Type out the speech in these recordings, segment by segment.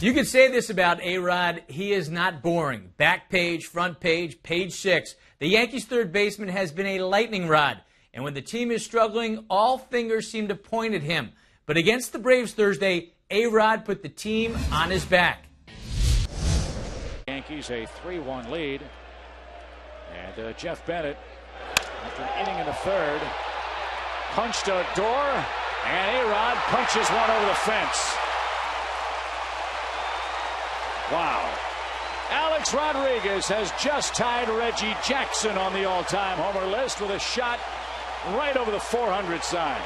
You could say this about A-Rod. He is not boring. Back page, front page, page 6. The Yankees' third baseman has been a lightning rod. And when the team is struggling, all fingers seem to point at him. But against the Braves Thursday, A-Rod put the team on his back. Yankees a 3-1 lead. And Jeff Pettitte, after an inning in the third, punched a door. And A-Rod punches one over the fence. Wow. Alex Rodriguez has just tied Reggie Jackson on the all-time homer list with a shot right over the 400 sign.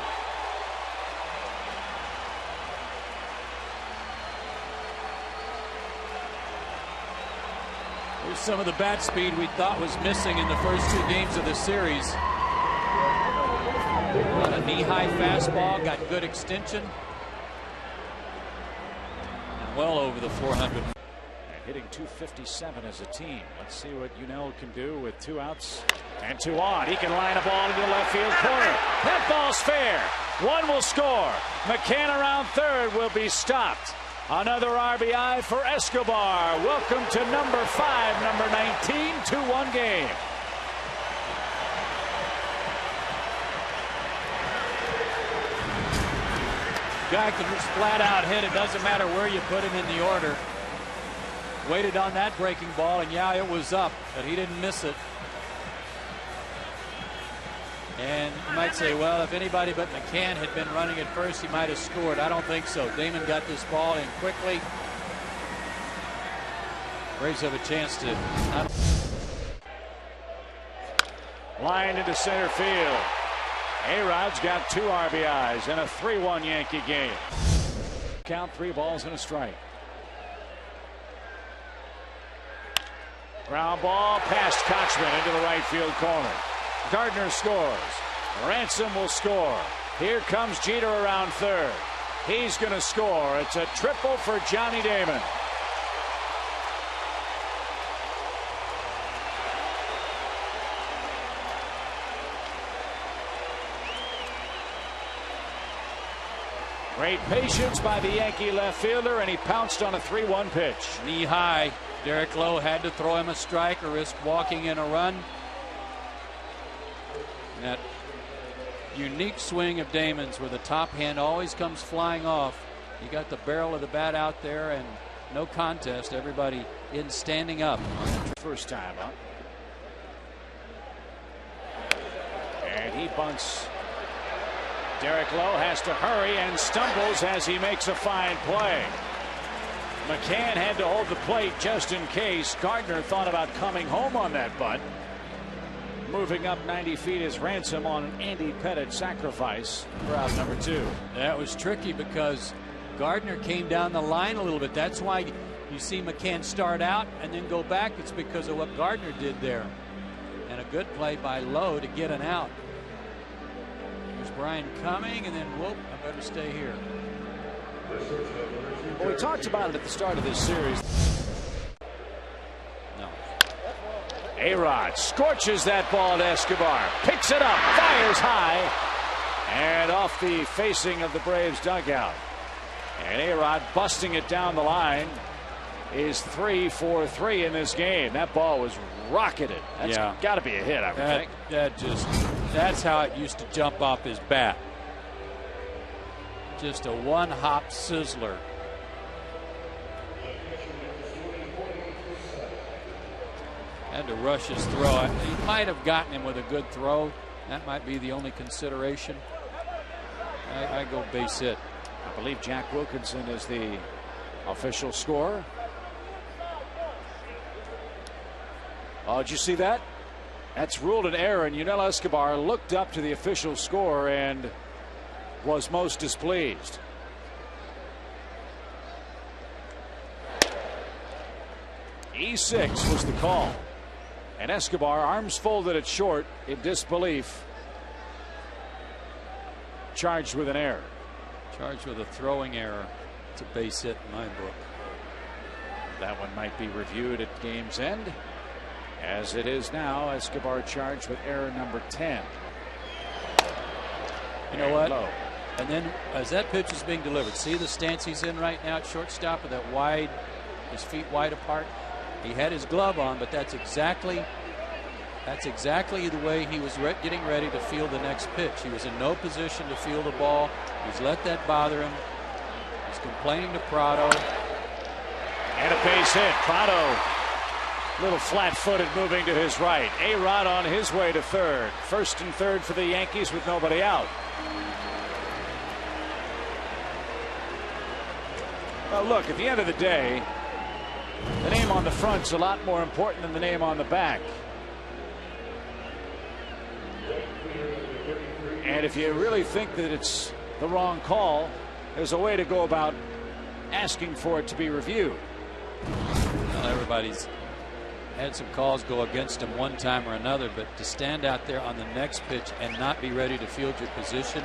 Here's some of the bat speed we thought was missing in the first 2 games of the series. On a knee-high fastball, got good extension. And well over the 400. Hitting .257 as a team. Let's see what Unell can do with 2 outs and 2 on. He can line a ball into the left field corner. That ball's fair. 1 will score. McCann around third will be stopped. Another RBI for Escobar. Welcome to number 5, number 19, 2-1 game. Guy can just flat out hit. It doesn't matter where you put him in the order. Waited on that breaking ball, and yeah, it was up, but he didn't miss it. And you might say, well, if anybody but McCann had been running at first, he might have scored. I don't think so. Damon got this ball in quickly. Braves have a chance to not... Line into center field. A-Rod's got 2 RBIs in a 3-1 Yankee game. Count 3 balls and a strike. Ground ball past Kochman into the right field corner. Gardner scores. Ransom will score. Here comes Jeter around third. He's going to score. It's a triple for Johnny Damon. Great patience by the Yankee left fielder, and he pounced on a 3-1 pitch. Knee high. Derek Lowe had to throw him a strike or risk walking in a run. And that unique swing of Damon's where the top hand always comes flying off. You got the barrel of the bat out there and no contest. Everybody in standing up. First time up. And he bunts. Derek Lowe has to hurry and stumbles as he makes a fine play. McCann had to hold the plate just in case. Gardner thought about coming home on that bunt. Moving up 90 feet is Ransom on an Andy Pettitte sacrifice for out number 2. That was tricky because Gardner came down the line a little bit. That's why you see McCann start out and then go back. It's because of what Gardner did there. And a good play by Lowe to get an out. Here's Brian coming, and then, whoop, I better stay here. Well, we talked about it at the start of this series. No. A-Rod scorches that ball to Escobar. Picks it up, fires high, and off the facing of the Braves dugout. And A-Rod busting it down the line is 3 for 3 in this game. That ball was rocketed. That's got to be a hit, I would think. That's how it used to jump off his bat. Just a one-hop sizzler. Had to rush his throw. He might have gotten him with a good throw. That might be the only consideration. I go base hit. I believe Jack Wilkinson is the official scorer. Oh, did you see that? That's ruled an error, and Yunel Escobar looked up to the official score and was most displeased. E6 was the call. And Escobar, arms folded at short in disbelief, charged with an error. Charged with a throwing error. It's a base hit in my book. That one might be reviewed at game's end. As it is now, Escobar charged with error number 10. You know what? Lowe. And then as that pitch is being delivered, see the stance he's in right now at shortstop with that wide, his feet wide apart. He had his glove on, but that's exactly the way he was getting ready to field the next pitch. He was in no position to field the ball. He's let that bother him. He's complaining to Prado. And a base hit. Prado, a little flat-footed, moving to his right. A-Rod on his way to third. First and third for the Yankees with nobody out. Well, look, at the end of the day, the name on the front's a lot more important than the name on the back. And if you really think that it's the wrong call, there's a way to go about asking for it to be reviewed. Well, everybody's had some calls go against him one time or another, but to stand out there on the next pitch and not be ready to field your position,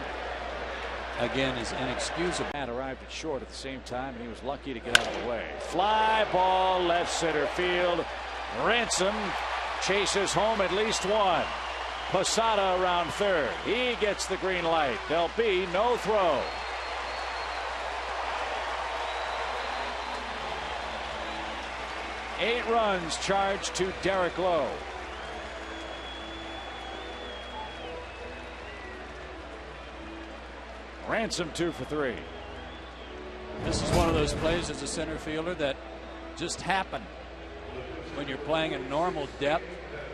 again, is inexcusable. And arrived at short at the same time, and he was lucky to get out of the way. Fly ball, left center field. Ransom chases home at least one. Posada around third. He gets the green light. There'll be no throw. Eight runs charged to Derek Lowe. Ransom 2 for 3. This is one of those plays as a center fielder that just happen when you're playing in normal depth.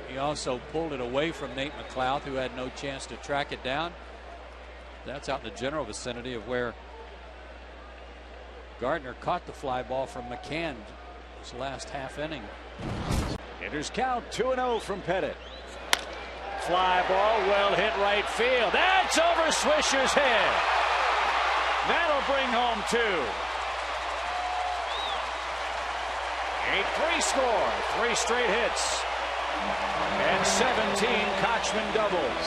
He also pulled it away from Nate McLeod, who had no chance to track it down. That's out in the general vicinity of where Gardner caught the fly ball from McCann his last half inning. Hitters count 2-0 from Pettitte. Fly ball, well hit right field. That's over Swisher's head. That'll bring home 2. 8-3 score, 3 straight hits, and 17 Kochman doubles.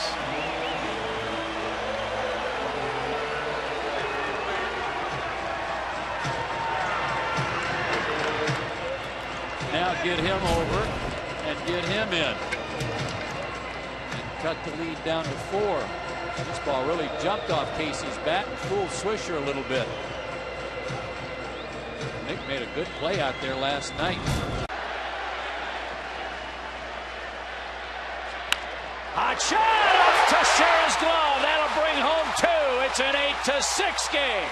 Now get him over and get him in. And cut the lead down to 4. This ball really jumped off Casey's bat and fooled Swisher a little bit. Nick made a good play out there last night. Hot shot off Teixeira's glove. That'll bring home 2. It's an 8-6 game.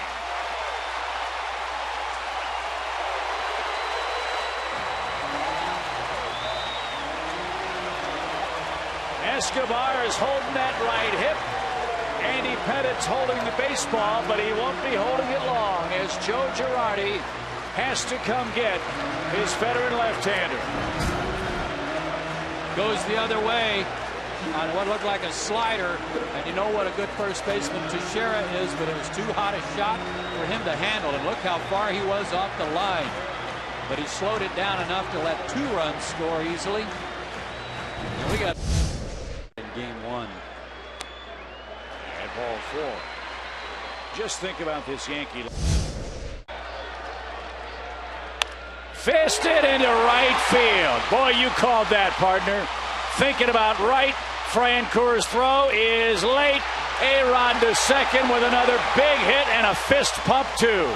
Escobar is holding that right hip. Andy Pettitte's holding the baseball, but he won't be holding it long as Joe Girardi has to come get his veteran left-hander. Goes the other way on what looked like a slider, and you know what a good first baseman Teixeira is, but it was too hot a shot for him to handle, and look how far he was off the line. But he slowed it down enough to let 2 runs score easily. And we got in game 1. And ball 4. Just think about this Yankee. Fisted into right field. Boy, you called that, partner. Thinking about right. Francoeur's throw is late. A-Rod to second with another big hit and a fist pump, too.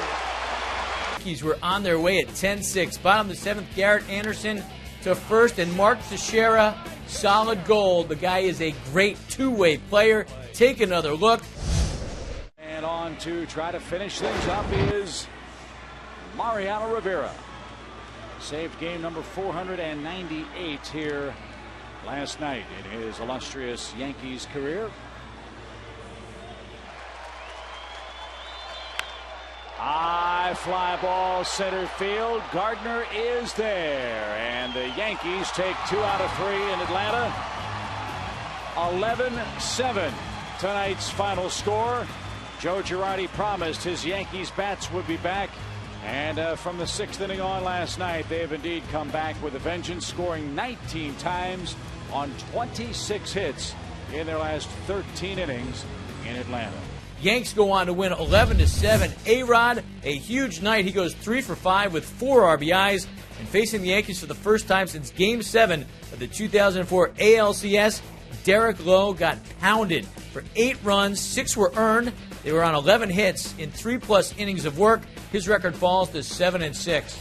Yankees were on their way at 10-6. Bottom of the 7th, Garrett Anderson to first, and Mark Teixeira, solid gold. The guy is a great two-way player. Take another look. And on to try to finish things up is Mariano Rivera. Saved game number 498 here last night in his illustrious Yankees career. High fly ball center field. Gardner is there, and the Yankees take 2 out of 3 in Atlanta. 11-7 tonight's final score. Joe Girardi promised his Yankees bats would be back, and from the 6th inning on last night, they have indeed come back with a vengeance, scoring 19 times on 26 hits in their last 13 innings in Atlanta. Yanks go on to win 11-7. A-Rod, a huge night. He goes 3 for 5 with 4 RBIs. And facing the Yankees for the first time since Game 7 of the 2004 ALCS, Derek Lowe got pounded for 8 runs. 6 were earned. They were on 11 hits in 3+ innings of work. His record falls to 7-6.